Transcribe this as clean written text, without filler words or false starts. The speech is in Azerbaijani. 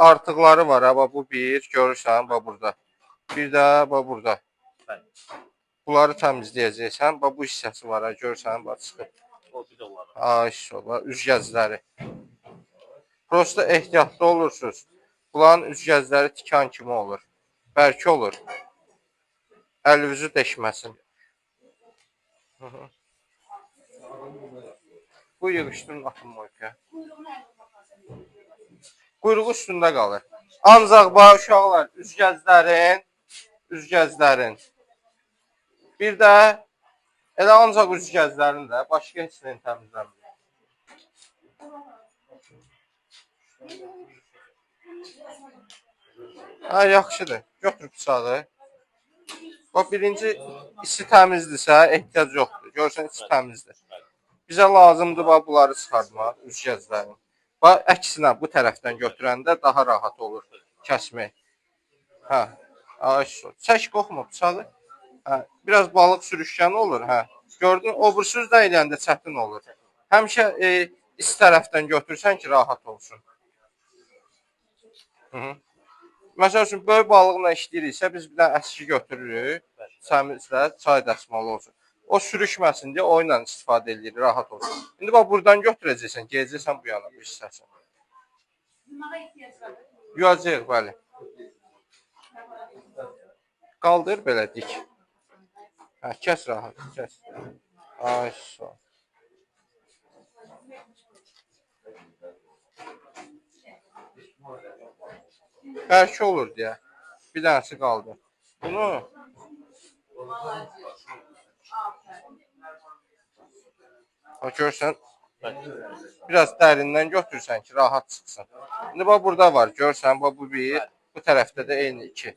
artıqları var. Ha, bu bir, görürsən, bax burada. Bir də bax burada. Bunları təmizləyəcəksən. Bax bu hissəsi var, ha, görürsən, bax çıxıb. Ay, bax üzgəcləri. Prosta ehtiyatlı olursunuz. Bunların üzgəcləri tikan kimi olur. Bərk olur. Əlinizi deşməsin. Bu yığışdırın atın moyka. Quyruğu üstündə qalır. Ancaq bax uşaqlar, üzgəclərin. Bir də elə ancaq üzgəclərin də, başqa heç nəyin təmizlənmir. Ha, yaxşıdır. Götür bıçağı. Bax, birinci içi təmizdirsə, ehtiyac yoxdur. Görürsən, içi təmizdir. Bizə lazımdır bax, bunları çıxartmaq, üzgəclərin. Bax, əksinə bu tərəfdən götürəndə daha rahat olur kəsmək. Hə, çək qoxma bıçağı. Hə, biraz balıq sürüşkəni olur, hə. Gördün, obursuz da eləyəndə çətin olur. Həmişə iç tərəfdən götürsən ki, rahat olsun. Məsəl üçün, böyük balıqla işləyiriksə, biz bir dənə əski götürürük, səmizlə çay dəsmalı olsun. O sürüşməsin deyə o ilə istifadə edirik, rahat olsun. İndi bax, buradan götürəcəksən, gələcəksən bu yana, bu hissəsin. Yuyacaq, bəli. Qaldır belə dik. Hə, kəs rahat, kəs. Ay, sağ. Bəlkə olur deyə. Bir dənəsi qaldı. Bunu görsən, biraz dərindən götürsən ki, rahat çıxsın. İndi bax, burada var, görsən, bu bir, bu tərəfdə də eyni iki.